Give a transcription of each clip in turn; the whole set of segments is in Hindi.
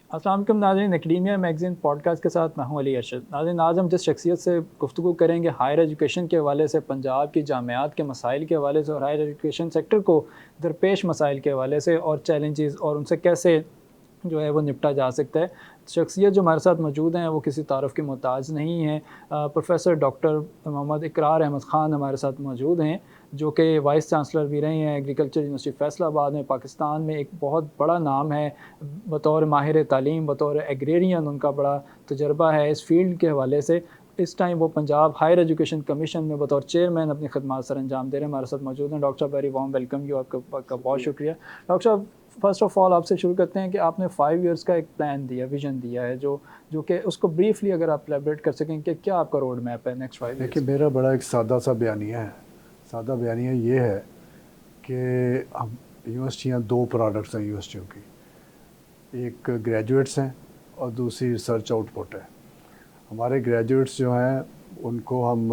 अस्सलाम वालेकुम नाज़रीन, एकेडमिया मैगज़ीन पॉडकास्ट के साथ मैं हूं अली अरशद। नाज़रीन, आज हम जिस शख्सियत से गुफ्तगू करेंगे हायर एजुकेशन के हवाले से, पंजाब की जामियात के मसाइल के हवाले से और हायर एजुकेशन सेक्टर को दरपेश मसाइल के हवाले से और चैलेंजेस और उनसे कैसे जो है वो निपटा जा सकता है। शख्सियत जो हमारे साथ मौजूद हैं वो किसी तारफ़ के मोहताज नहीं हैं। प्रोफ़ेसर डॉक्टर मोहम्मद इकरार अहमद ख़ान हमारे साथ मौजूद हैं, जो कि वाइस चांसलर भी रहे हैं एग्रीकल्चर यूनिवर्सिटी फैसलाबाद में। पाकिस्तान में एक बहुत बड़ा नाम है बतौर माहिर तालीम, बतौर एग्रेरियन उनका बड़ा तजर्बा है इस फील्ड के हवाले से। इस टाइम वो पंजाब हायर एजुकेशन कमीशन में बतौर चेयरमैन अपनी खदमात सर अंजाम दे रहे हैं। हमारे साथ मौजूद हैं डॉक्टर साहब। वेरी वार्म वेलकम यू, आपका बहुत शुक्रिया। डॉक्टर साहब, फ़र्स्ट ऑफ़ ऑल आपसे शुरू करते हैं कि आपने 5 इयर्स का एक प्लान दिया, विज़न दिया है, जो कि उसको ब्रीफली अगर आप एलैबोरेट कर सकें कि क्या आपका रोड मैप है नेक्स्ट 5 देखिए, इयर्स में? मेरा बड़ा एक सादा सा बयानिया है। सादा बयानिया ये है कि हम यूनिवर्सिटियाँ दो प्रोडक्ट्स हैं यूनिवर्सिटियों की, एक ग्रेजुएट्स हैं और दूसरी रिसर्च आउटपुट है। हमारे ग्रेजुएट्स जो हैं उनको हम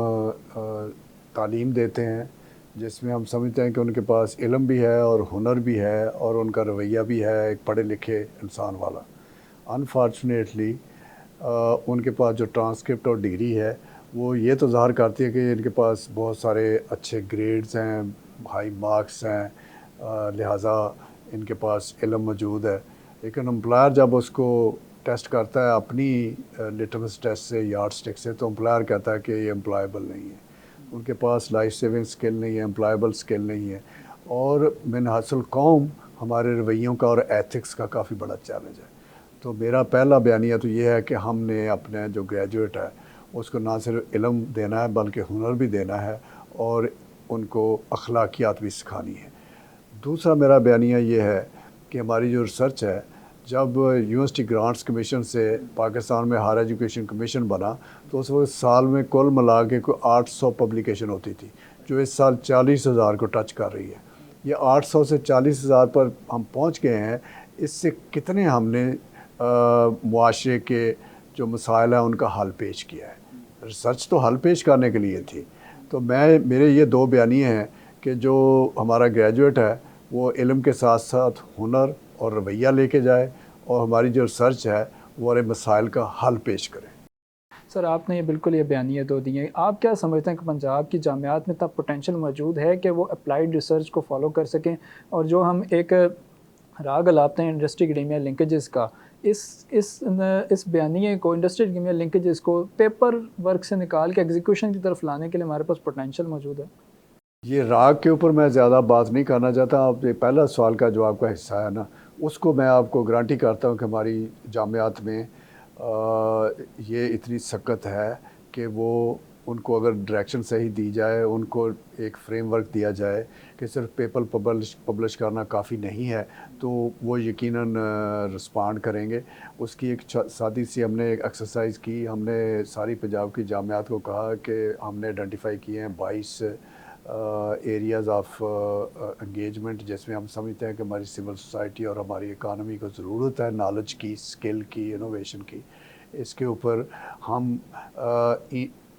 तालीम देते हैं जिसमें हम समझते हैं कि उनके पास इल्म भी है और हुनर भी है और उनका रवैया भी है एक पढ़े लिखे इंसान वाला। अनफॉर्चुनेटली उनके पास जो ट्रांसक्रिप्ट और डिग्री है वो ये तो ज़ाहिर करती है कि इनके पास बहुत सारे अच्छे ग्रेड्स हैं, हाई मार्क्स हैं, लिहाजा इनके पास इल्म मौजूद है। लेकिन एम्प्लॉयर जब उसको टेस्ट करता है अपनी लिटमस टेस्ट से, यार्ड स्टिक से, तो एम्प्लॉयर कहता है कि ये एम्प्लॉयबल नहीं है, उनके पास लाइफ सेविंग स्किल नहीं है, एम्प्लॉयबल स्किल नहीं है। और मिन हासिल कौम हमारे रवैयों का और एथिक्स का काफ़ी बड़ा चैलेंज है। तो मेरा पहला बयानिया तो ये है कि हमने अपने जो ग्रेजुएट है उसको ना सिर्फ इल्म देना है बल्कि हुनर भी देना है और उनको अखलाकियात भी सिखानी है। दूसरा मेरा बयानिया ये है कि हमारी जो रिसर्च है, जब यूनिवर्सिटी ग्रांट्स कमीशन से पाकिस्तान में हायर एजुकेशन कमीशन बना तो उस वक्त साल में कुल मिला के कोई 800 पब्लिकेशन होती थी, जो इस साल 40,000 को टच कर रही है। ये 800 से 40,000 पर हम पहुंच गए हैं। इससे कितने हमने मुआशरे के जो मसाइल हैं उनका हल पेश किया है। रिसर्च तो हल पेश करने के लिए थी। तो मेरे ये दो बयानिए हैं कि जो हमारा ग्रेजुएट है वो इल्म के साथ साथ हुनर और रवैया लेके जाए और हमारी जो रिसर्च है वो हमारे मसाइल का हल पेश करे। सर, आपने ये बिल्कुल ये बयानिए दो दिए। आप क्या समझते हैं कि पंजाब की जामियात में इतना पोटेंशियल मौजूद है कि वो अप्लाइड रिसर्च को फॉलो कर सकें? और जो हम एक राग अलापते हैं इंडस्ट्री एकेडेमिया लिंकेजेस का, इस बयानिए को, इंडस्ट्री एकेडेमिया लिंकेजेस को पेपर वर्क से निकाल के एग्जीक्यूशन की तरफ लाने के लिए हमारे पास पोटेंशियल मौजूद है? ये राग के ऊपर मैं ज़्यादा बात नहीं करना चाहता। आप ये पहला सवाल का जो आपका हिस्सा है ना, उसको मैं आपको गारंटी करता हूँ कि हमारी जामियात में ये इतनी सख्त है कि वो उनको अगर डायरेक्शन सही दी जाए, उनको एक फ्रेमवर्क दिया जाए कि सिर्फ पेपर पब्लिश करना काफ़ी नहीं है, तो वो यकीनन रिस्पॉन्ड करेंगे। उसकी एक सादी सी हमने एक एक्सरसाइज की। हमने सारी पंजाब की जामियात को कहा कि हमने आइडेंटिफाई किए हैं 22 एरियाज़ ऑफ एंगेजमेंट जिसमें हम समझते हैं कि हमारी सिविल सोसाइटी और हमारी इकानमी को ज़रूरत है नॉलेज की, स्किल की, इनोवेशन की। इसके ऊपर हम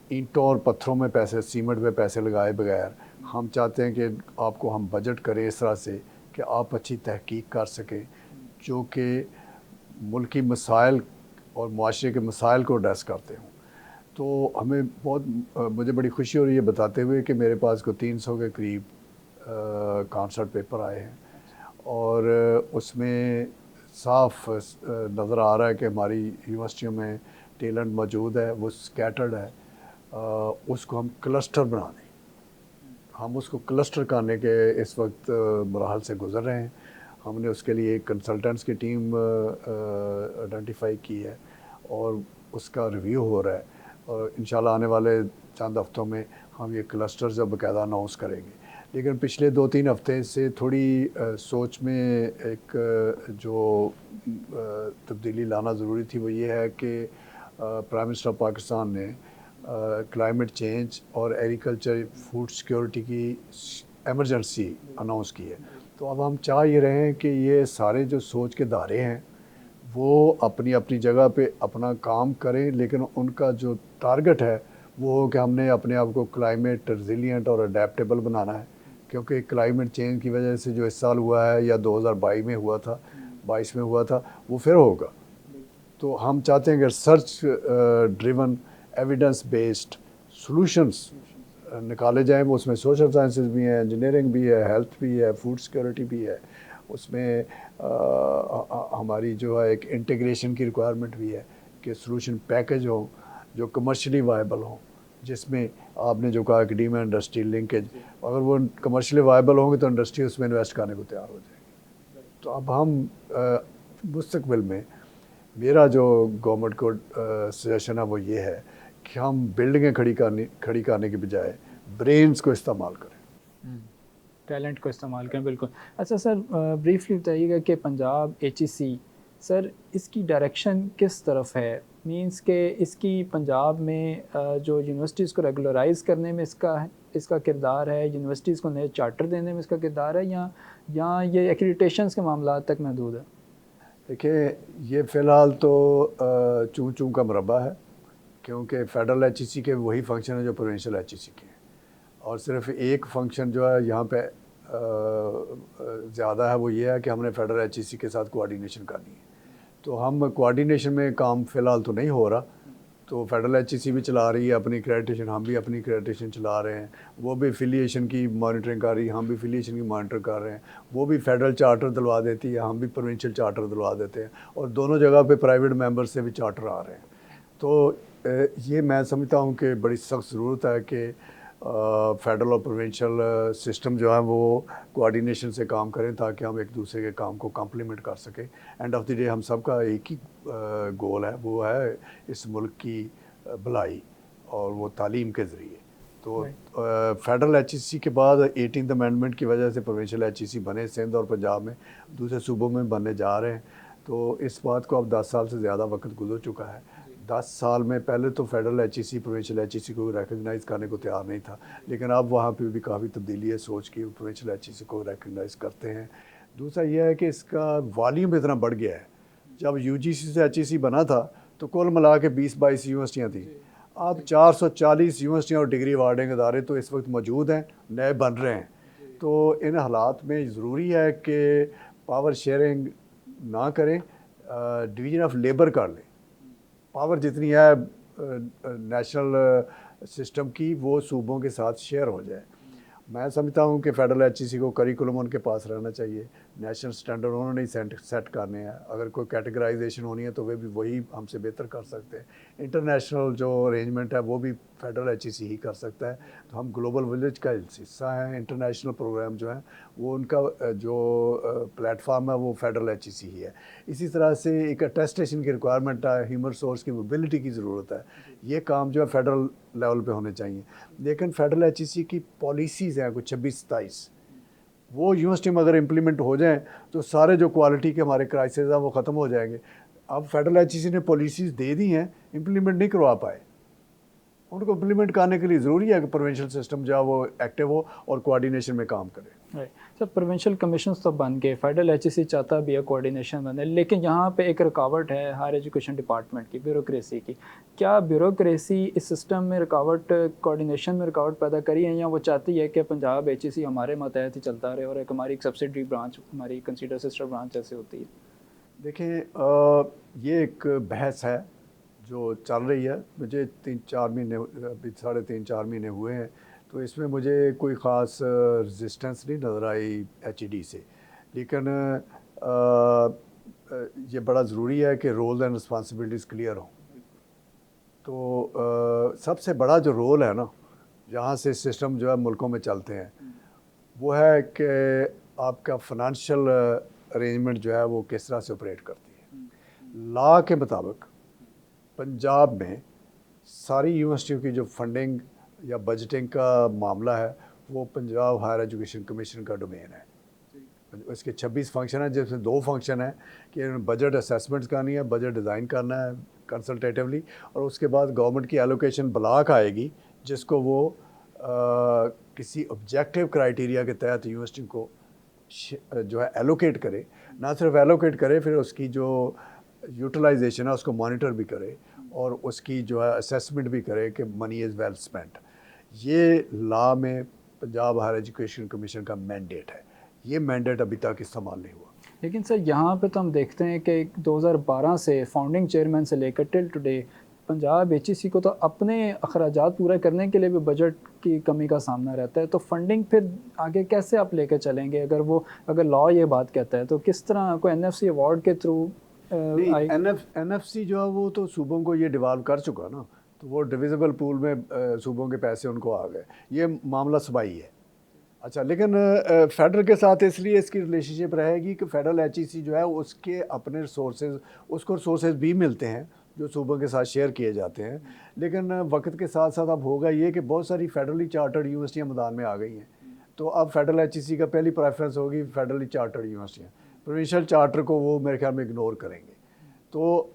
ईंटों और पत्थरों में पैसे, सीमेंट में पैसे लगाए बगैर हम चाहते हैं कि आपको हम बजट करें इस तरह से कि आप अच्छी तहकीक कर सकें जो कि मुल्की मसाइल और मुआशरे के मसाइल को एड्रेस करते हों। तो हमें बहुत मुझे बड़ी खुशी हो रही है बताते हुए कि मेरे पास को 300 के करीब कॉन्सर्ट पेपर आए हैं और उसमें साफ नज़र आ रहा है कि हमारी यूनिवर्सिटियों में टैलेंट मौजूद है, वो स्कैटर्ड है। उसको हम क्लस्टर बना दें, हम उसको क्लस्टर करने के इस वक्त मराहल से गुज़र रहे हैं। हमने उसके लिए एक कंसल्टेंट्स की टीम आइडेंटिफाई की है और उसका रिव्यू हो रहा है और इंशाल्लाह आने वाले चंद हफ्तों में हम ये क्लस्टर्स बाकायदा अनाउंस करेंगे। लेकिन पिछले 2-3 हफ्ते से थोड़ी सोच में एक जो तब्दीली लाना ज़रूरी थी वो ये है कि प्राइम मिनिस्टर पाकिस्तान ने क्लाइमेट चेंज और एग्रीकल्चर फूड सिक्योरिटी की एमरजेंसी अनाउंस की है। तो अब हम चाह ये रहे हैं कि ये सारे जो सोच के दायरे हैं वो अपनी अपनी जगह पे अपना काम करें, लेकिन उनका जो टारगेट है वो हो कि हमने अपने आप को क्लाइमेट रिजिलियंट और अडेप्टेबल बनाना है। क्योंकि क्लाइमेट चेंज की वजह से जो इस साल हुआ है या 2022 में हुआ था, 22 में हुआ था, वो फिर होगा। तो हम चाहते हैं कि research driven evidence based solutions निकाले जाएँ। वो उसमें सोशल साइंसेस भी हैं, इंजीनियरिंग भी है, हेल्थ भी है, फूड सिक्योरिटी भी है। उसमें हमारी जो है एक इंटीग्रेशन की रिक्वायरमेंट भी है कि सॉल्यूशन पैकेज हो जो कमर्शियली वायबल हो, जिसमें आपने जो कहा एकेडमिया इंडस्ट्री लिंकेज, अगर वो कमर्शियली वायबल होंगे तो इंडस्ट्री उसमें इन्वेस्ट करने को तैयार हो जाएगी। तो अब हम मुस्तकबिल में मेरा जो गवर्नमेंट को सजेशन है वो ये है कि हम बिल्डिंगें खड़ी करने की बजाय ब्रेन्स को इस्तेमाल करें, टैलेंट को इस्तेमाल करें। बिल्कुल। अच्छा सर, ब्रीफली बताइएगा कि पंजाब HEC सर इसकी डायरेक्शन किस तरफ है? मींस के इसकी पंजाब में जो यूनिवर्सिटीज़ को रेगुलराइज करने में इसका किरदार है, यूनिवर्सिटीज़ को नए चार्टर देने में इसका किरदार है, या ये एक्रीडिटेशंस के मामला तक महदूद है? देखिए, ये फ़िलहाल तो चूं चूं का मरबा है, क्योंकि फेडरल HEC के वही फंक्शन है जो प्रोविंशियल HEC के हैं, और सिर्फ एक फंक्शन जो है यहाँ पे ज़्यादा है, वो ये है कि हमने फेडरल HEC के साथ कोऑर्डिनेशन करनी है। तो हम कोऑर्डिनेशन में काम फ़िलहाल तो नहीं हो रहा, तो फेडरल HEC भी चला रही है अपनी क्रेडिटेशन, हम भी अपनी क्रेडिटेशन चला रहे हैं। वो भी एफिलिएशन की मॉनिटरिंग कर रही है, हम भी एफिलिएशन की मॉनिटर कर रहे हैं। वो भी फेडरल चार्टर दिलवा देती है, हम भी प्रोविंशियल चार्टर दिलवा देते हैं, और दोनों जगह पे प्राइवेट मेंबर से भी चार्टर आ रहे हैं। तो ये मैं समझता हूँ कि बड़ी सख्त ज़रूरत है कि फेडरल और प्रोविंशियल सिस्टम जो है वो कोऑर्डिनेशन से काम करें, ताकि हम एक दूसरे के काम को कम्प्लीमेंट कर सकें। एंड ऑफ द डे हम सबका एक ही गोल है, वो है इस मुल्क की भलाई और वो तालीम के ज़रिए। तो फेडरल HEC के बाद 18th अमेंडमेंट की वजह से प्रोविंशियल HEC बने सिंध और पंजाब में, दूसरे सूबों में बनने जा रहे हैं। तो इस बात को अब 10 साल से ज़्यादा वक्त गुजर चुका है। 10 साल में पहले तो फेडरल HEC प्रोविंशियल HEC को रिकग्नाइज़ करने को तैयार नहीं था, लेकिन अब वहाँ पे भी काफ़ी तब्दीली है सोच की, प्रोविंशियल HEC को रिकग्नाइज़ करते हैं। दूसरा यह है कि इसका वॉल्यूम इतना बढ़ गया है। जब UGC से HEC बना था तो कुल मिला के 20-22 यूनिवर्सिटियाँ थी। अब 440 यूनिवर्सिटियाँ और डिग्री वार्डिंग इदारे तो इस वक्त मौजूद हैं, नए बन रहे हैं। तो इन हालात में ज़रूरी है कि पावर शेयरिंग ना करें, डिवीज़न ऑफ लेबर कर लें। पावर जितनी है नेशनल सिस्टम की, वो सूबों के साथ शेयर हो जाए। मैं समझता हूँ कि फेडरल HEC को करिकुलम उनके पास रहना चाहिए, नेशनल स्टैंडर्ड उन्होंने ही सेट करने हैं। अगर कोई कैटेगराइजेशन होनी है तो वे भी वही हमसे बेहतर कर सकते हैं। इंटरनेशनल जो अरेंजमेंट है वो भी फेडरल HEC ही कर सकता है। तो हम ग्लोबल विलेज का हिस्सा हैं। इंटरनेशनल प्रोग्राम जो है वो उनका जो प्लेटफार्म है वो फेडरल HEC ही है। इसी तरह से एक अटेस्टेशन की रिक्वायरमेंट है, ह्यूमन रिसोर्स की मोबिलिटी की ज़रूरत है। ये काम जो है फेडरल लेवल पे होने चाहिए। लेकिन फेडरल HEC की पॉलिसीज़ हैं कुछ 26-27, वो यूनिवर्सिटी में अगर इम्प्लीमेंट हो जाएं तो सारे जो क्वालिटी के हमारे क्राइसिस हैं वो ख़त्म हो जाएंगे। अब फेडरल HEC ने पॉलिसीज़ दे दी हैं, इम्प्लीमेंट नहीं करवा पाए। उनको इम्प्लीमेंट करने के लिए ज़रूरी है कि प्रोविंशियल सिस्टम जो है वो एक्टिव हो और कोऑर्डिनेशन में काम करे। सर, प्रोविंशियल कमीशंस तो बन गए, फेडरल HEC चाहता भी है कोऑर्डिनेशन बने, लेकिन यहाँ पे एक रुकावट है हायर एजुकेशन डिपार्टमेंट की, ब्यूरोक्रेसी की। क्या ब्यूरोक्रेसी इस सिस्टम में रुकावट, कोऑर्डिनेशन में रुकावट पैदा करी है, या वो चाहती है कि पंजाब HEC हमारे मातहत ही चलता रहे और एक हमारी एक सब्सिडरी ब्रांच, हमारी कंसीडर सिस्टर ब्रांच ऐसे होती है? देखें, ये एक बहस है जो चल रही है। मुझे 3-4 महीने, अभी 3.5-4 महीने हुए हैं, तो इसमें मुझे कोई ख़ास रेजिस्टेंस नहीं नज़र आई HED से। लेकिन ये बड़ा ज़रूरी है कि रोल एंड रिस्पॉन्सिबिलिटीज़ क्लियर हों। तो सबसे बड़ा जो रोल है ना, जहाँ से सिस्टम जो है मुल्कों में चलते हैं, वो है कि आपका फाइनेंशियल अरेंजमेंट जो है वो किस तरह से ऑपरेट करती है। लॉ के मुताबिक पंजाब में सारी यूनिवर्सिटियों की जो फंडिंग या बजटिंग का मामला है वो पंजाब हायर एजुकेशन कमीशन का डोमेन है। इसके 26 फंक्शन है, जिसमें 2 फंक्शन है कि बजट असेसमेंट्स करनी है, बजट डिज़ाइन करना है कंसल्टेटिवली, और उसके बाद गवर्नमेंट की एलोकेशन ब्लॉक आएगी जिसको वो किसी ऑब्जेक्टिव क्राइटेरिया के तहत यूनिवर्सिटी को जो है एलोकेट करे। ना सिर्फ एलोकेट करे, फिर उसकी जो यूटिलाइजेशन है उसको मॉनिटर भी करे और उसकी जो है असेसमेंट भी करे कि मनी इज़ वेल स्पेंट। ये लॉ में पंजाब हायर एजुकेशन कमीशन का मैंडेट है। ये मैंडेट अभी तक इस्तेमाल नहीं हुआ। लेकिन सर यहाँ पे तो हम देखते हैं कि 2012 से फाउंडिंग चेयरमैन से लेकर टिल टुडे पंजाब एचईसी को तो अपने अखराजात पूरा करने के लिए भी बजट की कमी का सामना रहता है, तो फंडिंग फिर आगे कैसे आप लेकर चलेंगे? अगर लॉ ये बात कहता है तो किस तरह कोई एनएफसी अवार्ड के थ्रू नहीं, आई? एनएफसी जो है वो तो सूबों को ये डिवॉल्व कर चुका ना, तो वो डिविजिबल पूल में सूबों के पैसे उनको आ गए, ये मामला सूबाई है। अच्छा, लेकिन फेडरल के साथ इसलिए इसकी रिलेशनशिप रहेगी कि फेडरल एचईसी जो है उसके अपने रिसोर्सेज, उसको रिसोर्सेज भी मिलते हैं जो सूबों के साथ शेयर किए जाते हैं। लेकिन वक्त के साथ साथ अब होगा ये कि बहुत सारी फेडरली चार्टर्ड यूनिवर्सिटियाँ मैदान में आ गई हैं, तो अब फेडरल एचईसी का पहली प्रेफरेंस होगी फेडरली चार्टर्ड यूनिवर्सिटियाँ। प्रोविंशियल चार्टर को वो मेरे ख्याल में इग्नोर करेंगे। तो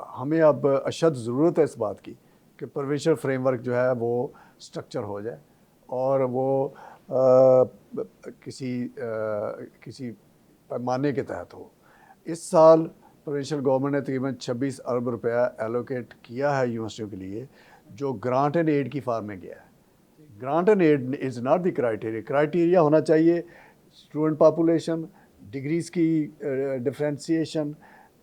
हमें अब अशद ज़रूरत है इस बात की कि प्रोविंशियल फ्रेमवर्क जो है वो स्ट्रक्चर हो जाए और वो किसी पैमाने के तहत हो। इस साल प्रोविंशियल गवर्नमेंट ने तकरीबन 26 अरब रुपया एलोकेट किया है यूनिवर्सिटियों के लिए, जो ग्रांट एंड एड की फार्म में गया है। Grant and aid is not the criteria होना चाहिए स्टूडेंट पॉपुलेशन, डिग्रीज़ की डिफ्रेंसीशन,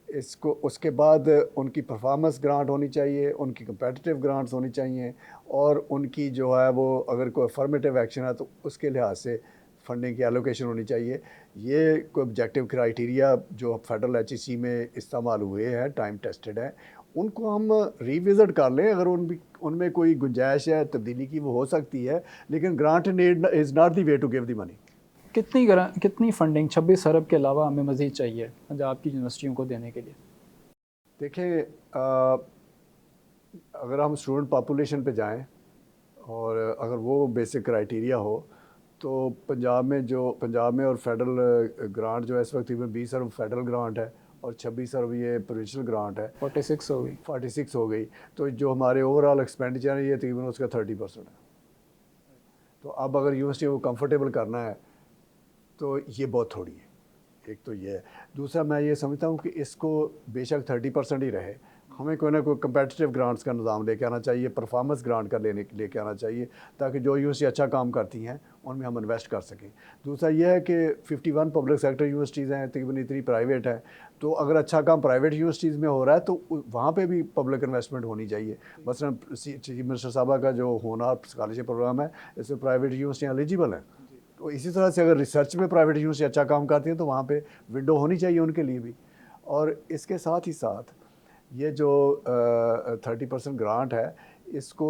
इसको उसके बाद उनकी परफॉर्मेंस ग्रांट होनी चाहिए, उनकी कंपेटिटिव ग्रांट्स होनी चाहिए, और उनकी जो है वो अगर कोई अफर्मेटिव एक्शन है तो उसके लिहाज से फंडिंग की एलोकेशन होनी चाहिए। ये कोई ऑब्जेक्टिव क्राइटेरिया जो फेडरल एचईसी में इस्तेमाल हुए हैं, टाइम टेस्टेड हैं, उनको हम रिविज़िट कर लें। अगर उनमें कोई गुंजाइश है तब्दीली की वो हो सकती है, लेकिन grant and aid is not the way to give the money. कितनी फंडिंग 26 अरब के अलावा हमें मज़ीद चाहिए पंजाब की यूनिवर्सिटियों को देने के लिए? देखें, अगर हम स्टूडेंट पॉपुलेशन पे जाएं और अगर वो बेसिक क्राइटेरिया हो तो पंजाब में और फेडरल ग्रांट जो है इस वक्त तकरीबन 20 अरब फेडरल ग्रांट है और 26 अरब ये प्रोविंशियल ग्रांट है। 46 हो गई। तो जो हमारे ओवरऑल एक्सपेंडिचर है ये तकरीबन उसका 30% है। तो अब अगर यूनिवर्सिटी को कंफर्टेबल करना है तो ये बहुत थोड़ी है। एक तो ये है। दूसरा, मैं ये समझता हूँ कि इसको बेशक 30% ही रहे, हमें कोई ना कोई कंपेटिटिव ग्रांट्स का निज़ाम लेके आना चाहिए, परफॉर्मेंस ग्रांट का लेके आना चाहिए, ताकि जो यूनिवर्सिटी अच्छा काम करती हैं उनमें हम इन्वेस्ट कर सकें। दूसरा ये है कि 51 पब्लिक सेक्टर यूनिवर्सिटीज़ हैं, तकरीबन इतनी प्राइवेट है, तो अगर अच्छा काम प्राइवेट यूनिवर्सिटीज़ में हो रहा है तो वहाँ पे भी पब्लिक इन्वेस्टमेंट होनी चाहिए। मसलन चीफ मिनिस्टर साहबा का जो होनहार स्कॉलरशिप प्रोग्राम है, इसमें प्राइवेट यूनिवर्सिटियाँ एलिजिबल हैं। तो इसी तरह से अगर रिसर्च में प्राइवेट यूनिवर्सिटी अच्छा काम करती हैं तो वहाँ पे विंडो होनी चाहिए उनके लिए भी। और इसके साथ ही साथ ये जो 30% ग्रांट है, इसको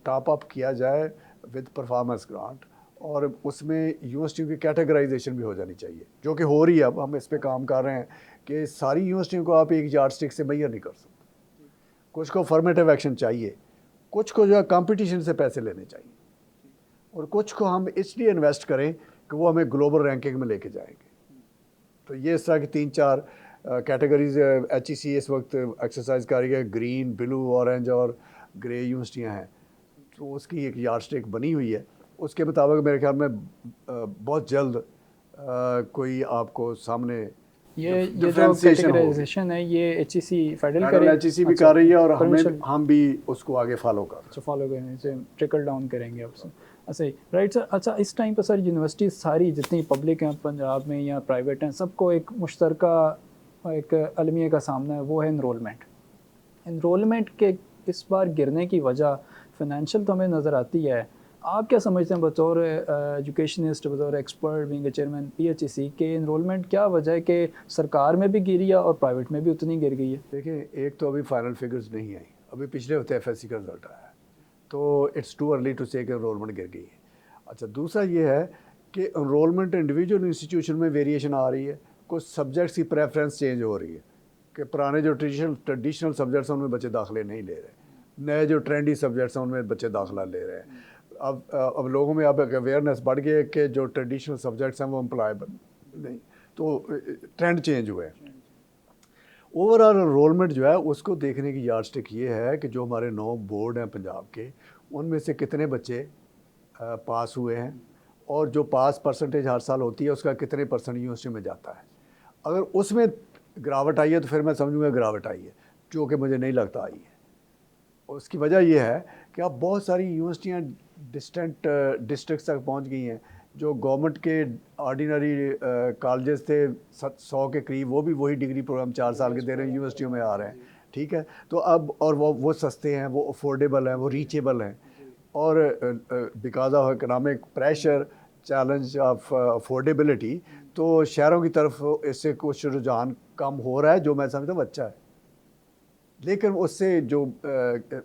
टॉप अप किया जाए विद परफॉर्मेंस ग्रांट, और उसमें यूनिवर्सिटियों की कैटेगराइजेशन भी हो जानी चाहिए, जो कि हो रही है। अब हम इस पर काम कर रहे हैं कि सारी यूनिवर्सिटियों को आप एक यार्ड स्टिक से मैयर नहीं कर सकते। कुछ को फॉर्मेटिव एक्शन चाहिए, कुछ को जो है कॉम्पिटिशन से पैसे लेने चाहिए, और कुछ को हम इसलिए इन्वेस्ट करें कि वो हमें ग्लोबल रैंकिंग में लेके जाएंगे। तो ये इस तरह की 3-4 कैटेगरीज एचईसी इस वक्त एक्सरसाइज कर रही है। ग्रीन, ब्लू, ऑरेंज और ग्रे यूनिवर्सिटियाँ हैं, तो उसकी एक यार्डस्टिक बनी हुई है। उसके मुताबिक मेरे ख्याल में बहुत जल्द कोई आपको सामने ये जो कैटेगराइजेशन है ये एचईसी फेडरल एचईसी भी कर रही है, और हम भी उसको आगे फॉलो करने से ट्रिकल डाउन करेंगे आपसे। अच्छा, राइट सर। अच्छा, इस टाइम पर सर यूनिवर्सिटी सारी जितनी पब्लिक हैं पंजाब में या प्राइवेट हैं, सबको एक मुश्तरका एक अलमिया का सामना है, वो है इनरोलमेंट के इस बार गिरने की वजह फाइनेंशियल तो हमें नज़र आती है। आप क्या समझते हैं बतौर एजुकेशनिस्ट, बतौर एक्सपर्ट, बीइंग चेयरमैन पीएचईसी के, इनरोलमेंट क्या वजह है कि सरकार में भी गिरी है और प्राइवेट में भी उतनी गिर गई है? देखिए, एक तो अभी फाइनल फिगर्स नहीं आई, अभी पिछले हफ्ते एफएससी का रिजल्ट आया है, तो इट्स टू अर्ली टू से कि इनरोलमेंट गिर गई है। अच्छा, दूसरा ये है कि इनरोलमेंट इंडिविजुअल इंस्टीट्यूशन में वेरिएशन आ रही है, कुछ सब्जेक्ट्स की प्रेफरेंस चेंज हो रही है कि पुराने जो ट्रेडिशनल सब्जेक्ट्स हैं उनमें बच्चे दाखिले नहीं ले रहे, नए जो ट्रेंडी सब्जेक्ट्स हैं उनमें बच्चे दाखिला ले रहे हैं। अब लोगों में अब एक अवेयरनेस बढ़ गई है कि जो ट्रेडिशनल सब्जेक्ट्स हैं वो एम्प्लॉयबल नहीं, तो ट्रेंड चेंज हुए हैं। ओवरऑल एनरोलमेंट जो है उसको देखने की यार्डस्टिक ये है कि जो हमारे 9 बोर्ड हैं पंजाब के, उनमें से कितने बच्चे पास हुए हैं, और जो पास परसेंटेज हर साल होती है उसका कितने परसेंट यूनिवर्सिटी में जाता है। अगर उसमें गिरावट आई है तो फिर मैं समझूंगा गिरावट आई है, जो कि मुझे नहीं लगता आई है। उसकी वजह यह है कि अब बहुत सारी यूनिवर्सिटियाँ डिस्टेंट डिस्ट्रिक्ट्स तक पहुंच गई हैं, जो गवर्नमेंट के ऑर्डिनरी कॉलेजेस थे 100 के करीब, वो भी वही डिग्री प्रोग्राम 4 साल के दे रहे हैं, यूनिवर्सिटियों में आ रहे हैं, ठीक है। तो अब और वो सस्ते हैं, वो अफोर्डेबल हैं, वो रीचेबल हैं, और because of economic pressure, challenge of affordability, तो शहरों की तरफ इससे कुछ रुझान कम हो रहा है, जो मैं समझता हूँ अच्छा है। लेकिन उससे जो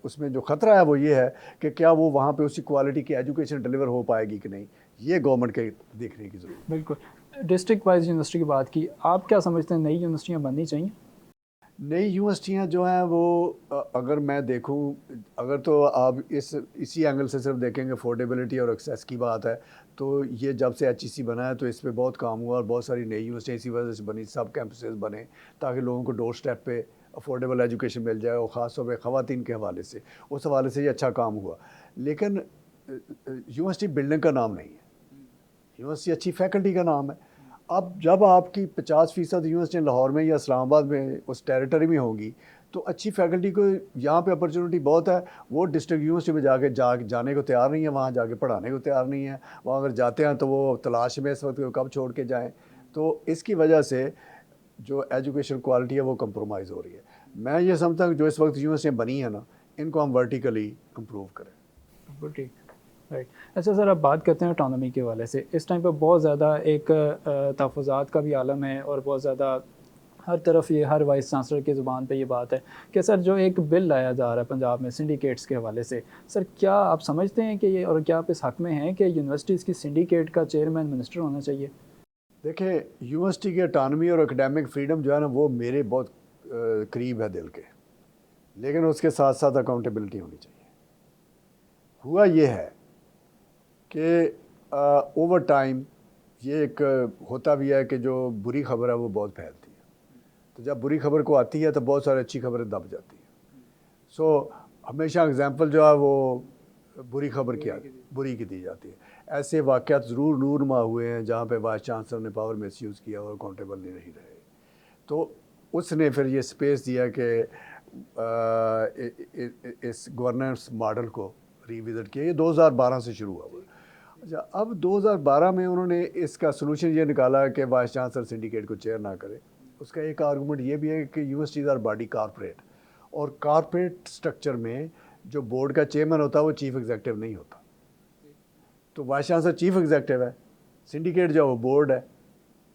उसमें जो ख़तरा है वो ये है कि क्या वो वहाँ पे उसी क्वालिटी की एजुकेशन डिलीवर हो पाएगी कि नहीं, ये गवर्नमेंट के देखने की ज़रूरत। बिल्कुल। डिस्ट्रिक्ट वाइज यूनिवर्सिटी की बात की, आप क्या समझते हैं, नई यूनिवर्सिटियाँ बननी चाहिए? नई यूनिवर्सिटियाँ जो हैं वो अगर मैं देखूं, अगर तो आप इसी एंगल से सिर्फ देखेंगे अफोर्डेबिलिटी और एक्सेस की बात है, तो ये जब से HEC बना है तो इस पे बहुत काम हुआ और बहुत सारी नई यूनिवर्सिटियाँ इसी वजह से बनी, सब कैंपसेस बने ताकि लोगों को डोर स्टेप पे अफोर्डेबल एजुकेशन मिल जाए, और ख़ास तौर पर ख़वातीन के हवाले से, उस हवाले से ये अच्छा काम हुआ। लेकिन यूनिवर्सिटी बिल्डिंग का नाम नहीं है, यूनिवर्सिटी अच्छी फैकल्टी का नाम है। अब जब आपकी 50% यूनिवर्सिटी लाहौर में या इस्लामाबाद में उस टेरिटरी में होंगी, तो अच्छी फैकल्टी को यहाँ पे अपॉर्चुनिटी बहुत है, वो डिस्ट्रिक्ट यूनिवर्सिटी में जाने को तैयार नहीं है, वहाँ जाके पढ़ाने को तैयार नहीं है। वहाँ अगर जाते हैं तो वो तलाश में इस वक्त कब छोड़ के जाएँ। तो इसकी वजह से जो एजुकेशन क्वालिटी है वो कंप्रोमाइज़ हो रही है। मैं ये समझता हूँ कि जो इस वक्त यूनिवर्सिटियाँ बनी हैं ना, इनको हम वर्टिकली इम्प्रूव करें। बिल्कुल ठीक, राइट। अच्छा सर, अब बात करते हैं ऑटोनॉमी के हवाले से। इस टाइम पर बहुत ज़्यादा एक तहफ़्फ़ुज़ात का भी आलम है, और बहुत ज़्यादा हर तरफ ये, हर वाइस चांसलर की ज़ुबान पे ये बात है कि सर जो एक बिल लाया जा रहा है पंजाब में सिंडिकेट्स के हवाले से, सर क्या आप समझते हैं कि ये, और क्या आप इस हक़ में हैं कि यूनिवर्सिटीज़ की सिंडिकेट का चेयरमैन मिनिस्टर होना चाहिए? देखिए, यूनिवर्सिटी की ऑटोनॉमी और एकेडमिक फ्रीडम जो है ना, वो मेरे बहुत करीब है दिल के, लेकिन उसके साथ साथ अकाउंटेबिलिटी होनी चाहिए। हुआ ये है कि ओवर टाइम ये एक होता भी है कि जो बुरी खबर है वो बहुत फैलती है, तो जब बुरी खबर को आती है तो बहुत सारी अच्छी खबरें दब जाती हैं। सो हमेशा एग्जांपल जो है वो बुरी खबर बुरी की दी जाती है। ऐसे वाक़यात ज़रूर नूरमा हुए हैं जहाँ पे वाइस चांसलर ने पावर मिसयूज़ किया और अकाउंटेबल नहीं रहे, तो उसने फिर ये स्पेस दिया कि इस गवर्नेंस मॉडल को रिविज़िट किया। ये 2012 से शुरू हुआ। अच्छा, अब 2012 में उन्होंने इसका सलूशन ये निकाला कि वाइस चांसलर सिंडिकेट को चेयर ना करे। उसका एक आर्गूमेंट ये भी है कि यूनिवर्सिटीज़ आर बॉडी कॉर्पोरेट, और कॉर्पोरेट स्ट्रक्चर में जो बोर्ड का चेयरमैन होता है वो चीफ एग्जीक्यूटिव नहीं होता। तो वाइस चांसलर चीफ एग्जीक्यूटिव है, सिंडिकेट जो वो बोर्ड है।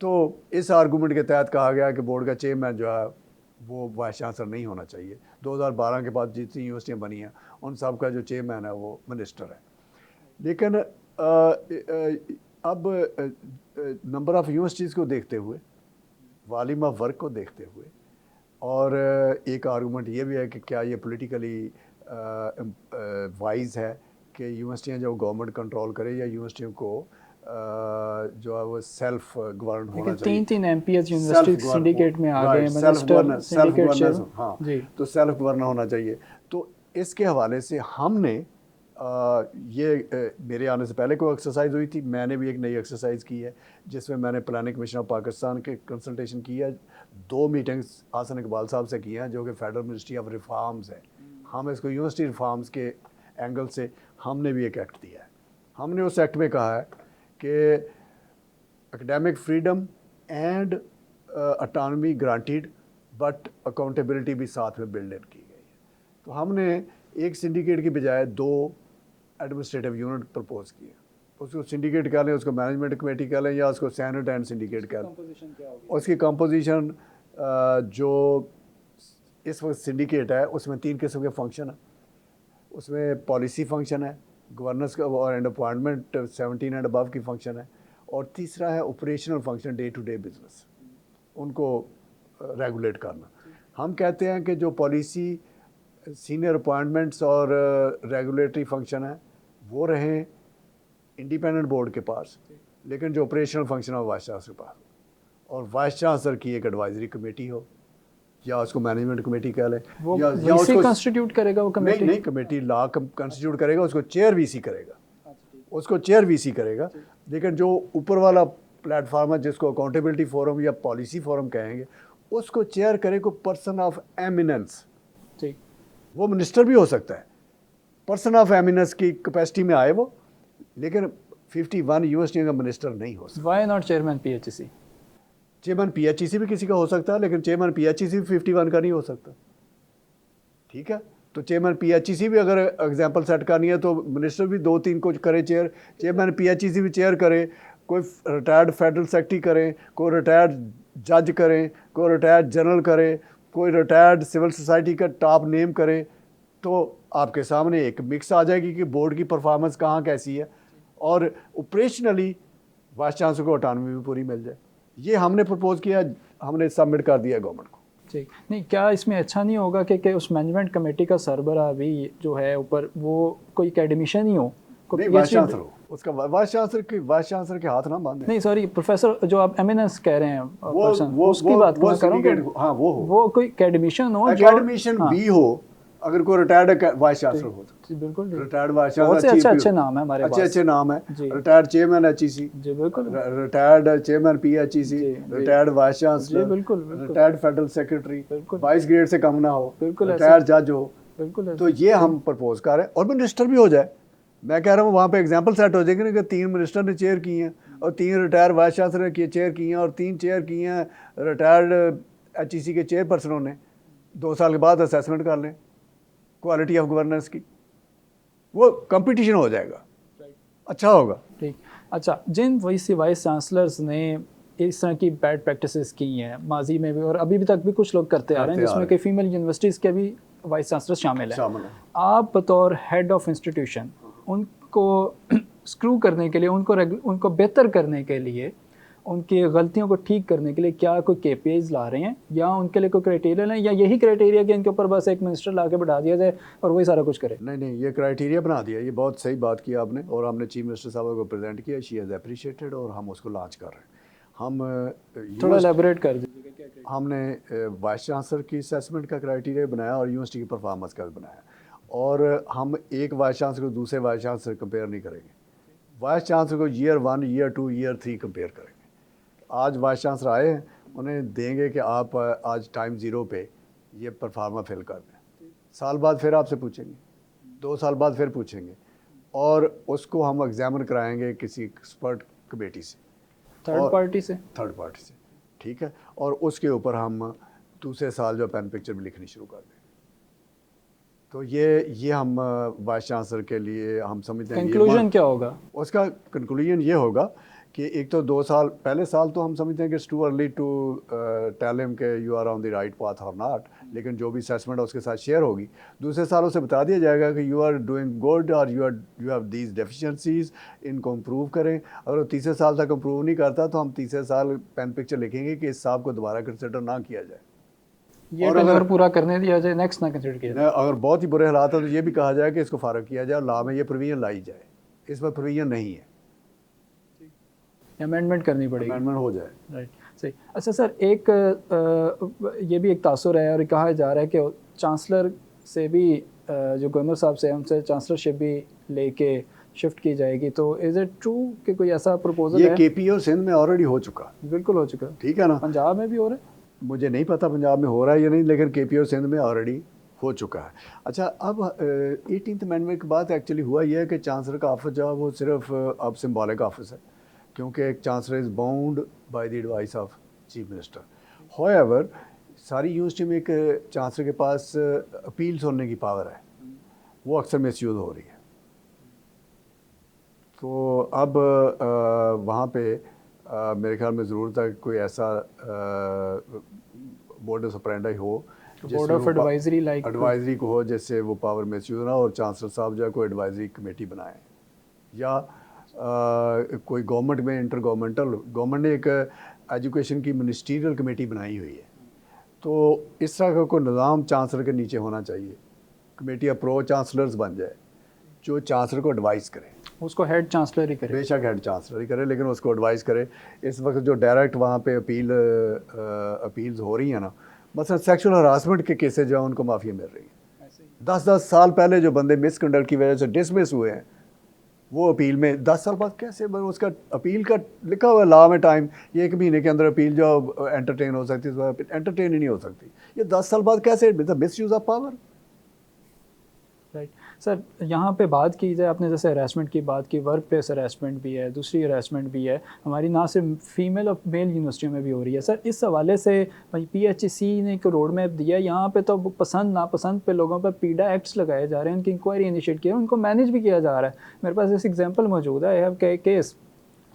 तो इस आर्गूमेंट के तहत कहा गया कि बोर्ड का चेयरमैन जो है वो वाइस चांसलर नहीं होना चाहिए। 2012 के बाद जितनी यूनिवर्सिटियाँ बनी हैं उन सब का जो चेयरमैन है वो मिनिस्टर है। लेकिन अब नंबर ऑफ़ यूनिवर्सिटीज़ को देखते हुए, वॉल्यूम ऑफ वर्क को देखते हुए, और एक आर्गूमेंट ये भी है कि क्या ये पॉलिटिकली वाइज है कि यूनिवर्सिटियाँ जो गवर्नमेंट कंट्रोल करे, या यूनिवर्सिटियों को जो है वो सेल्फ गवर्न होना चाहिए। 3 MPs यूनिवर्सिटी सिंडिकेट में आ गए, सेल्फ गवर्नेंस, हाँ जी, तो सेल्फ गवर्न होना चाहिए। तो इसके हवाले से हमने मेरे आने से पहले कोई एक्सरसाइज हुई थी, मैंने भी एक नई एक्सरसाइज की है जिसमें मैंने प्लानिंग कमीशन ऑफ पाकिस्तान के कंसल्टेशन की है। 2 मीटिंग्स हसन इकबाल साहब से की हैं जो कि फेडरल मिनिस्ट्री ऑफ रिफॉर्म्स है। हम इसको यूनिवर्सिटी रिफॉर्म्स के एंगल से हमने भी एक एक्ट दिया है। हमने उस एक्ट में कहा है कि academic freedom and autonomy granted, but accountability भी साथ में बिल्ड इन की गई है। तो हमने एक सिंडिकेट की बजाय 2 एडमिनिस्ट्रेटिव यूनिट प्रपोज किए। उसको सिंडिकेट कह लें, उसको मैनेजमेंट कमेटी कह लें, या उसको सेनेट एंड सिंडिकेट कह लें। उसकी कंपोजिशन जो इस वक्त सिंडिकेट है उसमें 3 किस्म के फंक्शन हैं। उसमें पॉलिसी फंक्शन है, गवर्नेंस का और एंड अपॉइंटमेंट 17 एंड अबव की फंक्शन है, और तीसरा है operational function, day to day business, उनको रेगुलेट करना। हम कहते हैं कि जो पॉलिसी, सीनियर अपॉइंटमेंट्स और रेगुलेटरी फंक्शन है वो रहें इंडिपेंडेंट बोर्ड के पास, लेकिन जो ऑपरेशनल फंक्शन है वाइस चांसलर के पास, और वाइस चांसलर की एक एडवाइजरी कमेटी हो, या उसको मैनेजमेंट कमेटी कह लें, या उसको कंस्टिट्यूट करेगा वो कमेटी। नहीं, कमेटी लॉ कंस्टिट्यूट करेगा, उसको चेयर वीसी करेगा, उसको चेयर वीसी करेगा। लेकिन जो ऊपर वाला प्लेटफार्म है जिसको अकाउंटेबिलिटी फोरम या पॉलिसी फोरम कहेंगे, उसको चेयर करे को पर्सन ऑफ एमिनेंस। ठीक, वो मिनिस्टर भी हो सकता है, पर्सन ऑफ एमिनेंस की कैपेसिटी में आए वो, लेकिन 51 यूनिवर्सिटी का मिनिस्टर नहीं हो सकता। Why not chairman PHEC? Chairman PHEC भी किसी का हो सकता है, लेकिन चेयरमैन PHEC भी 51 का नहीं हो सकता। ठीक है, तो चेयरमैन PHEC भी अगर एग्जाम्पल सेट करनी है तो मिनिस्टर भी 2-3 को करे चेयर, चेयरमैन PHEC भी चेयर करे, कोई रिटायर्ड फेडरल सेक्रेटरी करें, कोई रिटायर्ड जज करें, कोई रिटायर्ड जनरल करे, कोई रिटायर्ड सिविल सोसाइटी का टॉप नेम करे, तो आपके सामने एक मिक्स आ जाएगी कि बोर्ड की परफॉर्मेंस कहाँ कैसी है, और ऑपरेशनली वाइस चांसलर को ऑटोनॉमी भी पूरी मिल जाए। ये हमने प्रपोज किया, हमने सबमिट कर दिया गवर्नमेंट को। ठीक, नहीं क्या इसमें अच्छा नहीं होगा कि उस मैनेजमेंट कमेटी का सरबराह भी जो है ऊपर वो कोई एकेडमिशियन ही हो, नहीं वाइस चांसलर हो, उसका वाइस चांसलर के हाथ ना बांधे। नहीं सॉरी प्रोफेसर, जो आप एमिनेंस कह रहे हैं पर्सन, वो उसकी बात मैं कर रहा हूँ। हाँ वो कोई एकेडमिशियन हो, एकेडमिशियन भी हो, अगर कोई रिटायर्ड वाइस चांसलर हो, बिल्कुल रिटायर्ड वाइस बहुत से चांसलर, अच्छे नाम है हमारे पास, अच्छे नाम है, रिटायर्ड चेयरमैन HEC, जी बिल्कुल, retired chairman PHEC, retired vice chancellor, बिल्कुल, रिटायर्ड फेडरल सेक्रेटरी, 22 ग्रेड से कम ना हो, बिल्कुल रिटायर्ड जज हो, बिल्कुल। तो ये हम प्रपोज कर रहे हैं, और मिनिस्टर भी हो जाए। मैं कह रहा हूँ वहाँ पे एग्जाम्पल सेट हो जाएगी ना कि 3 मिनिस्टर ने चेयर की हैं, और 3 रिटायर्ड वाइस चांसलर ने चेयर की हैं, और 3 चेयर की हैं रिटायर्ड HEC के चेयरपर्सनों ने। 2 साल के बाद असेसमेंट कर लें क्वालिटी ऑफ गवर्नेंस की, वो कंपटीशन हो जाएगा, अच्छा होगा। ठीक, अच्छा, जिन वाइस चांसलर्स ने इस तरह की बैड प्रैक्टिसेस की हैं माजी में भी और अभी भी तक भी कुछ लोग करते आ रहे हैं, जिसमें कि फीमेल यूनिवर्सिटीज़ के भी वाइस चांसलर शामिल हैं, आप बतौर हेड ऑफ इंस्टीट्यूशन उनको स्क्रू करने के लिए, उनको बेहतर करने के लिए, उनकी गलतियों को ठीक करने के लिए क्या कोई KPIs ला रहे हैं, या उनके लिए कोई क्राइटेरिया हैं, या यही क्राइटेरिया कि इनके ऊपर बस एक मिनिस्टर ला के बैठा दिया जाए और वही सारा कुछ करे? नहीं, ये क्राइटेरिया बना दिया, ये बहुत सही बात की आपने, और हमने चीफ मिनिस्टर साहब को प्रेजेंट किया, शी हैज़ अप्रिशिएटेड, और हम उसको लॉन्च कर रहे हैं। हम थोड़ा एलैबोरेट कर दीजिएगा क्या क्राइटेरिया? हमने वाइस चांसलर की असेसमेंट का क्राइटेरिया बनाया और यूनिवर्सिटी की परफॉर्मेंस का बनाया, और हम एक वाइस चांसलर को दूसरे वाइस चांसलर कंपेयर नहीं करेंगे। वाइस चांसलर को ईयर 1, ईयर 2, ईयर 3 कंपेयर करेंगे। आज वाइस चांसलर आए हैं, उन्हें देंगे कि आप आज टाइम 0 पे ये परफार्मा फिल कर दें, साल बाद फिर आपसे पूछेंगे, 2 साल बाद फिर पूछेंगे, और उसको हम एग्जामिन कराएंगे किसी एक्सपर्ट कमेटी से, थर्ड पार्टी से, ठीक है, और उसके ऊपर हम दूसरे साल जो पेन पिक्चर भी लिखनी शुरू कर दें। तो ये हम वाइस चांसलर के लिए हम समझते हैं। कंक्लूजन क्या होगा उसका? कंक्लूजन ये होगा कि एक तो 2 साल, पहले साल तो हम समझते हैं कि it's too early to tell him कि you are on the right path और नॉट, लेकिन जो भी असेसमेंट है उसके साथ शेयर होगी। दूसरे साल उसे बता दिया जाएगा कि यू आर डूइंग गुड और यू हैव दीज डेफिशिएंसीज, इनको इम्प्रूव करें। अगर वो तीसरे साल तक इम्प्रूव नहीं करता तो हम तीसरे साल पेन पिक्चर लिखेंगे कि इस साहब को दोबारा कंसिडर ना किया जाए, ये अगर पूरा करने दिया जाए, नेक्स्ट ना कंसिडर किया जाए। अगर बहुत ही बुरे हालात है तो ये भी कहा जाए कि इसको फारग किया जाए, लॉ में ये प्रोविजन लाई जाए। इसमें प्रोविजन नहीं है, अमेंडमेंट करनी पड़ेगी, अमेंडमेंट हो जाए। राइट, सही। अच्छा सर, एक ये भी एक तासुर है और कहा जा रहा है कि चांसलर से भी जो गवर्नर साहब से उनसे चांसलरशिप भी लेके शिफ्ट की जाएगी, तो इज इट ट्रू कि कोई ऐसा प्रपोजल है? ये KP और सिंध में ऑलरेडी हो चुका, बिल्कुल हो चुका, ठीक है ना। पंजाब में भी हो रहा है, मुझे नहीं पता पंजाब में हो रहा है या नहीं, लेकिन KP और सिंध में ऑलरेडी हो चुका है। अच्छा, अब 18th अमेंडमेंट के बाद एक्चुअली हुआ यह है कि चांसलर का ऑफिस जो है वो सिर्फ अब सिम्बॉलिक ऑफिस है, क्योंकि एक chancellor is bound by the advice of chief minister. However सारी यूनिवर्सिटी में एक चांसलर के पास अपील सुनने की पावर है, वो अक्सर मिसयूज़ हो रही है। तो अब वहाँ पे मेरे ख्याल में ज़रूरत है कि कोई ऐसा बोर्ड ऑफ ऑपरेंडी हो, board of advisory like advisory को हो, जिससे वो पावर मिसयूज़ ना, और चांसलर साहब जो है कोई एडवाइजरी कमेटी बनाए, या कोई गवर्नमेंट में इंटर गवर्नमेंट ने एक एजुकेशन की मिनिस्ट्रियल कमेटी बनाई हुई है, तो इस तरह का कोई निज़ाम चांसलर के नीचे होना चाहिए। कमेटी ऑफ प्रो चांसलर्स बन जाए जो चांसलर को एडवाइस करे, उसको हेड चांसलर ही करे, बेशक हेड चांसलर ही करे, लेकिन उसको एडवाइस करे। इस वक्त जो डायरेक्ट वहाँ पे अपील्स हो रही हैं ना, मसलन सेक्सुअल हरासमेंट के केसेज जो हैं उनको माफ़िया मिल रही है। 10-10 साल पहले जो बंदे मिसकंडक्ट की वजह से डिसमिस हुए हैं, वो अपील में 10 साल बाद कैसे, उसका अपील का लिखा हुआ है लॉ में टाइम, ये 1 महीने के अंदर अपील जो एंटरटेन हो सकती है, एंटरटेन ही नहीं हो सकती। ये 10 साल बाद कैसे, miss use of power. Right, sir यहाँ पे बात की जाए, आपने जैसे हरासमेंट की बात की, वर्क प्लेस हरासमेंट भी है, दूसरी हरासमेंट भी है हमारी, ना सिर्फ फीमेल और मेल यूनिवर्सिटियों में भी हो रही है। सर इस हवाले से पीएचईसी ने एक रोड मैप दिया है, यहाँ पे तो पसंद नापसंद पे लोगों पर पीडा एक्ट्स लगाए जा रहे हैं, उनकी इंक्वायरी इनिशिएट की है, उनको मैनेज भी किया जा रहा है। मेरे पास इस एग्जाम्पल मौजूद है, आई हैव केस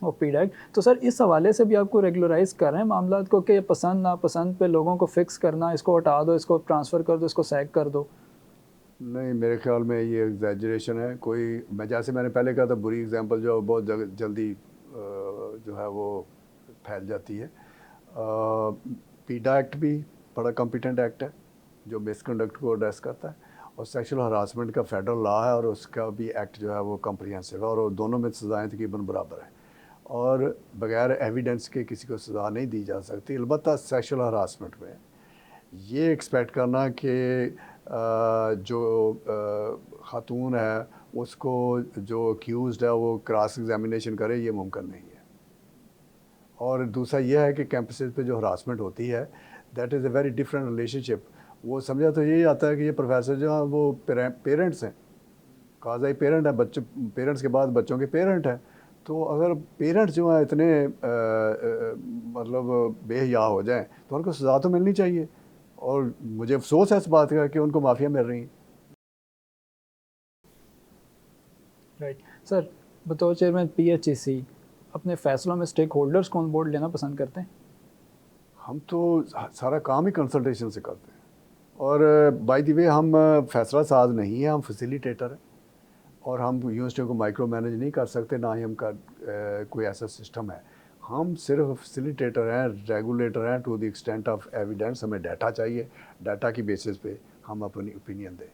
और पीडैक। तो सर इस हवाले से भी आपको रेगुलराइज कर रहे हैं मामला को कि पसंद नापसंद पे लोगों को फिक्स करना, इसको हटा दो, इसको ट्रांसफ़र कर दो, इसको सैक कर दो? नहीं, मेरे ख्याल में ये एग्जैजरेशन है। कोई, मैं जैसे मैंने पहले कहा था, बुरी एग्जांपल जो बहुत जल्दी जो है वो फैल जाती है। पीडा एक्ट भी बड़ा कॉम्पिटेंट एक्ट है जो मिसकंडक्ट को एड्रेस करता है, और सेक्सुअल हरासमेंट का फेडरल लॉ है और उसका भी एक्ट जो है वो कॉम्प्रिहेंसिव है, और दोनों में सज़ाएँ तकरीबन बराबर हैं, और बगैर एविडेंस के किसी को सज़ा नहीं दी जा सकती। अलबत्ता सेक्सुअल हरासमेंट में ये एक्सपेक्ट करना कि जो ख़ातून है उसको जो अक्यूज़ड है वो क्रॉस एग्जामिनेशन करे, ये मुमकिन नहीं है। और दूसरा ये है कि कैंपसेस पे जो हरासमेंट होती है, that is a very different relationship. वो समझा तो यही आता है कि ये प्रोफेसर जो हैं वो पेरेंट्स हैं, काज़ाई पेरेंट है, बच्चे पेरेंट्स के बाद बच्चों के पेरेंट हैं। तो अगर पेरेंट्स जो हैं इतने मतलब बेहया हो जाएं तो उनको सज़ा तो मिलनी चाहिए, और मुझे अफसोस है इस बात का कि उनको माफ़िया मिल रही हैं। राइट। सर बतौर चेयरमैन पीएचईसी अपने फैसलों में स्टेक होल्डर्स को ऑन बोर्ड लेना पसंद करते हैं? हम तो सारा काम ही कंसल्टेशन से करते हैं, और बाय द वे हम फैसला साज नहीं है, हम फैसिलिटेटर हैं, और हम यूनिवर्सिटियों को माइक्रो मैनेज नहीं कर सकते, ना ही हम कोई ऐसा सिस्टम है। हम सिर्फ फैसिलिटेटर हैं, रेगुलेटर हैं to the extent of evidence. हमें डाटा चाहिए, डाटा की बेसिस पे हम अपनी ओपिनियन दें।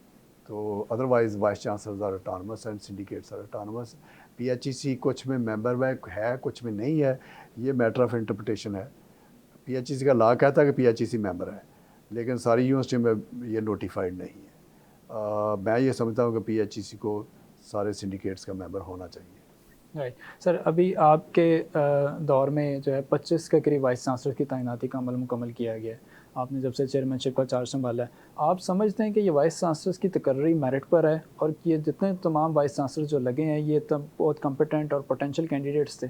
तो otherwise vice chancellors are autonomous and syndicates are autonomous. PHEC कुछ में मेंबर है, कुछ में नहीं है, ये मैटर ऑफ इंटरप्रिटेशन है। पीएचईसी का लॉ कहता है कि पीएचईसी मेंबर है, लेकिन सारी यूनिवर्सिटी में ये नोटिफाइड नहीं है। मैं ये समझता हूँ कि पीएचईसी को सारे सिंडिकेट्स का मेंबर होना चाहिए। राइट। सर अभी आपके दौर में जो है 25 के करीब वाइस चांसलर की तैनाती का अमल मुकम्मल किया गया है, आपने जब से चेयरमैनशिप का चार्ज संभाला है। आप समझते हैं कि ये वाइस चांसलर्स की तकर्री मेरिट पर है, और ये जितने तमाम वाइस चांसलर जो लगे हैं ये तब बहुत कॉम्पिटेंट और पोटेंशियल कैंडिडेट्स थे?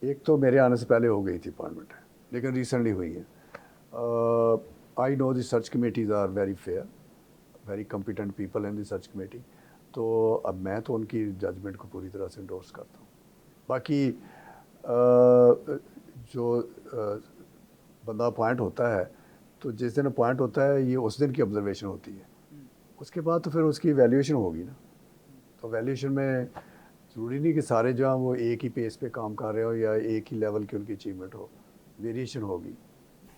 एक तो मेरे आने से पहले हो गई थी अपॉइंटमेंट, लेकिन रिसेंटली हुई है। I know the search committees are very fair, very competent people in the search committee. तो अब मैं तो उनकी जजमेंट को पूरी तरह से इंडोर्स करता हूँ। बाकी जो बंदा अपॉइंट होता है, तो जिस दिन अपॉइंट होता है ये उस दिन की ऑब्जर्वेशन होती है, उसके बाद तो फिर उसकी वैल्यूएशन होगी ना। तो वैल्यूएशन में ज़रूरी नहीं कि सारे जो हैं वो एक ही पेस पे काम कर रहे हो या एक ही लेवल की उनकी अचीवमेंट हो, वेरिएशन होगी।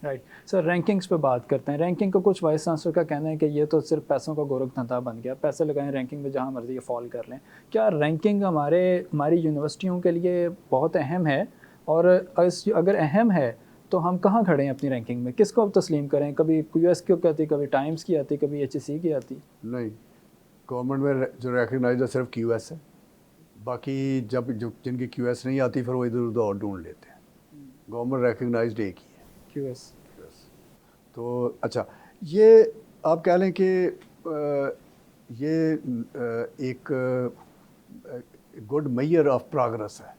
राइट। सर रैंकिंग्स पे बात करते हैं। रैंकिंग को कुछ वाइस चांसलर का कहना है कि ये तो सिर्फ पैसों का गोरख धंधा बन गया, पैसे लगाएं रैंकिंग में, जहाँ मर्जी ये फॉल कर लें। क्या रैंकिंग हमारी यूनिवर्सिटियों के लिए बहुत अहम है, और अगर अहम है तो हम कहाँ खड़े हैं अपनी रैंकिंग में, किसको अब तस्लीम करें? कभी यूएस की आती, कभी टाइम्स की आती, कभी एचईसी की आती। नहीं, गवर्नमेंट में जो रिकगनाइज है सिर्फ क्यूएस है। बाकी जब जो जिनकी क्यूएस नहीं आती फिर वो इधर उधर और ढूंढ लेते हैं। गवर्नमेंट रिकगनाइज्ड एक ही है, क्यूएस। तो अच्छा, ये आप कह लें कि ये एक गुड मेजर ऑफ प्रोग्रेस है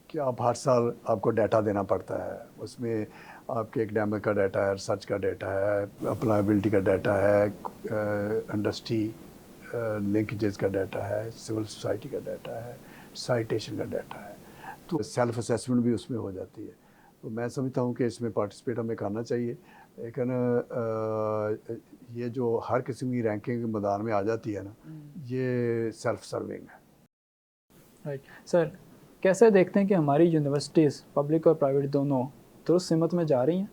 कि आप हर साल आपको डाटा देना पड़ता है। उसमें आपके एकेडमिक का डाटा है, रिसर्च का डाटा है, अप्लायबिलिटी का डाटा है, इंडस्ट्री लिंकेजेस का डाटा है, सिविल सोसाइटी का डाटा है, साइटेशन का डाटा है, तो सेल्फ असेसमेंट भी उसमें हो जाती है। तो मैं समझता हूँ कि इसमें पार्टिसिपेट हमें करना चाहिए, लेकिन ये जो हर किस्म की रैंकिंग मैदान में आ जाती है ना, ये सेल्फ सर्विंग है। राइट। सर कैसे देखते हैं कि हमारी यूनिवर्सिटीज़ पब्लिक और प्राइवेट दोनों दुरुस्त सिमत में जा रही हैं?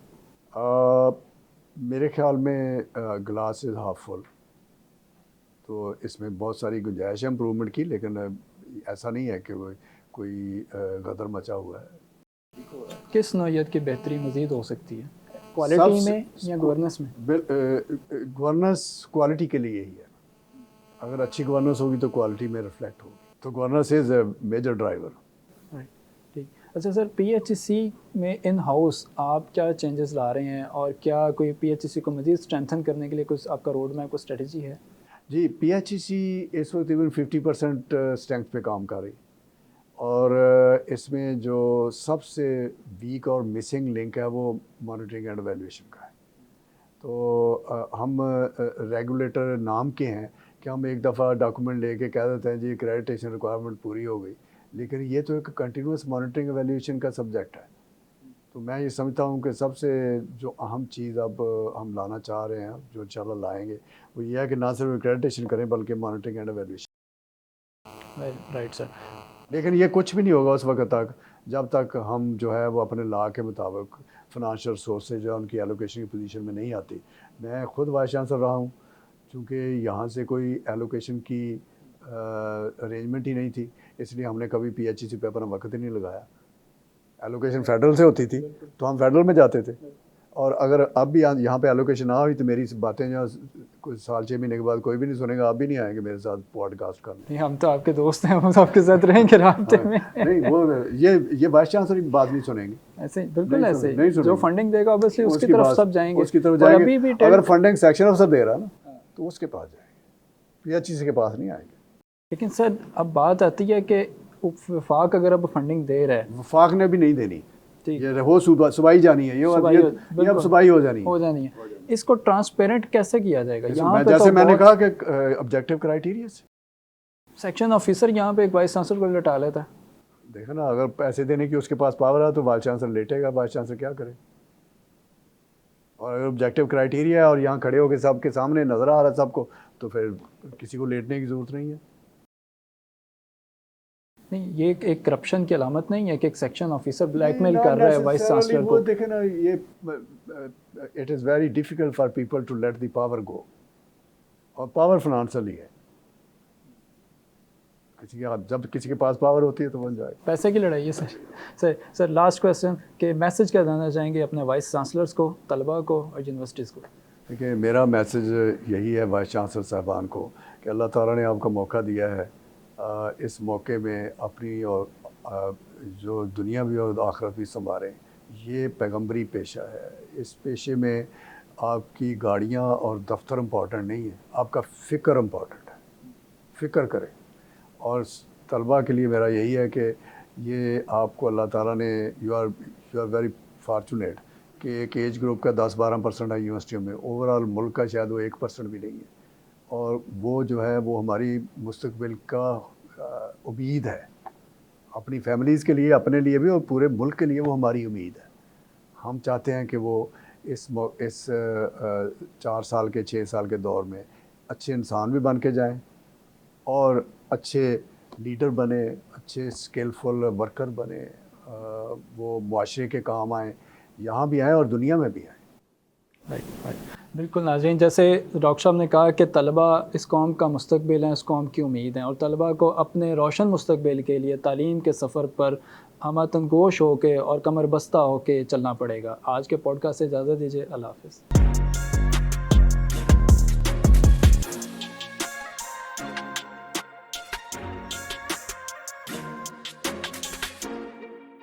मेरे ख्याल में ग्लास इज़ हाफ फुल, तो इसमें बहुत सारी गुंजाइश है इम्प्रूवमेंट की, लेकिन ऐसा नहीं है कि कोई गदर मचा हुआ है। किस नौइयत की बेहतरी मज़ीद हो सकती है, क्वालिटी में या गवर्नेंस में? गवर्नेंस क्वालिटी के लिए ही है। अगर अच्छी गवर्नेंस होगी तो क्वालिटी में रिफ्लेक्ट होगी, तो governance is a major driver. Right, ठीक। अच्छा सर, पीएचईसी में इन हाउस आप क्या चेंजेस ला रहे हैं, और क्या कोई पीएचईसी को मज़ीद स्ट्रेंथन करने के लिए कुछ आपका रोड मैप, कोई स्ट्रेटजी है? जी, पीएचईसी इस वक्त इवन 50% स्ट्रेंथ पे काम कर रही, और इसमें जो सबसे वीक और मिसिंग लिंक है वो मॉनिटरिंग एंड वैल्यूएशन का है। तो हम रेगुलेटर नाम के हैं कि हम एक दफ़ा डॉक्यूमेंट लेके कह देते हैं जी एक्रेडिटेशन रिक्वायरमेंट पूरी हो गई, लेकिन ये तो एक कंटिन्यूस मॉनिटरिंग वैल्यूएशन का सब्जेक्ट है। तो मैं ये समझता हूँ कि सबसे जो अहम चीज़ अब हम लाना चाह रहे हैं, जो इंशाल्लाह लाएंगे, वो ये है कि ना सिर्फ एक्रेडिटेशन करें बल्कि monitoring and valuation. Right sir. लेकिन ये कुछ भी नहीं होगा उस वक्त तक जब तक हम जो है वो अपने लॉ के मुताबिक फाइनेंशियल सोर्सेज जो है उनकी एलोकेशन की पोजीशन में नहीं आती। मैं खुद वाइस चांसलर रहा हूँ, चूँकि यहाँ से कोई एलोकेशन की अरेंजमेंट ही नहीं थी, इसलिए हमने कभी पीएचईसी पे अपना वक्त ही नहीं लगाया। एलोकेशन फेडरल से होती थी तो हम फेडरल में जाते थे, और अगर अब भी यहाँ पे एलोकेशन ना हुई तो मेरी बातें जो कुछ साल 6 महीने के बाद कोई भी नहीं सुनेगा, आप भी नहीं आएंगे मेरे साथ पॉडकास्ट करने। नहीं, हम तो आपके दोस्त हैं, हम आपके साथ रहेंगे रास्ते में। नहीं, वो ये वाइस चांसलर की बात नहीं सुनेंगे, ऐसे ही, बिल्कुल ऐसे ही। नहीं जो सुनेंगे। फंडिंग देगा ऑब्वियसली उसकी तरफ सब जाएंगे, उसकी तरफ और जाएंगे। अभी भी अगर फंडिंग सेक्शन ऑफिसर दे रहा है ना तो उसके पास जाएंगे, पीएचईसी के पास नहीं आएंगे। लेकिन सर अब बात आती है कि वफाक अगर अब फंडिंग दे रहा है, वफाक ने भी नहीं देनी, ठीक, ये हो सुबाई जानी है, ये अब सुबाई हो जानी है। इसको ट्रांसपेरेंट कैसे किया जाएगा? यहाँ पे जैसे तो मैंने कहा कि ऑब्जेक्टिव क्राइटेरिया से सेक्शन ऑफिसर यहाँ पे एक वाइस चांसलर को लटा लेता है। देखो ना, अगर पैसे देने की उसके पास पावर है तो वाइस चांसलर लेटेगा, वाइस चांसलर क्या करे? और अगर ऑब्जेक्टिव क्राइटेरिया है और यहाँ खड़े होकर सबके सामने नजर आ रहा है सबको, तो फिर किसी को लेटने की जरूरत नहीं है। नहीं, ये एक करप्शन की अलामत नहीं है कि एक सेक्शन ऑफिसर ब्लैकमेल कर रहा है वाइस चांसलर को? देखे ना, ये it is very difficult for people to let the power go, और पावर फाइनेंशियल ही है। जब किसी के पास पावर होती है तो बन जाए। पैसे की लड़ाई है सर। लास्ट क्वेश्चन के मैसेज क्या देना चाहेंगे अपने वाइस चांसलर्स को, तलबा को और यूनिवर्सिटीज़ को? देखिए, मेरा मैसेज यही है वाइस चांसलर साहबान को कि अल्लाह ताला ने आपको मौका दिया है, इस मौके में अपनी और जो दुनिया भी और आखिरत भी संभालें। ये पैगंबरी पेशा है, इस पेशे में आपकी गाड़ियाँ और दफ्तर इम्पॉर्टेंट नहीं है, आपका फ़िक्र इम्पॉर्टेंट है। फ़िक्र करें, और तलबा के लिए मेरा यही है कि ये आपको अल्लाह ताला ने यू आर वेरी फॉर्चुनेट कि एक एज ग्रुप का 10-12% है यूनिवर्सिटियों में, ओवरऑल मुल्क का शायद वो 1% भी नहीं है, और वो जो है वो हमारी मुस्तकबिल का उम्मीद है, अपनी फैमिलीज़ के लिए, अपने लिए भी, और पूरे मुल्क के लिए वो हमारी उम्मीद है। हम चाहते हैं कि वो इस 4 साल के 6 साल के दौर में अच्छे इंसान भी बन के जाएँ, और अच्छे लीडर बने, अच्छे स्किलफुल वर्कर बने, वो मुआशरे के काम आएँ, यहाँ भी आएँ और दुनिया में भी आएँ। राइट। बिल्कुल नाज़रीन, जैसे डॉक्टर साहब ने कहा कि तलबा इस कौम का मुस्तकबिल हैं, इस कौम की उम्मीद हैं, और तलबा को अपने रोशन मुस्तकबिल के लिए तालीम के सफ़र पर हमतनगोश होकर और कमर बस्ता होकर चलना पड़ेगा। आज के पॉडकास्ट से इजाज़त दीजिए। अल्लाह हाफ़िज़।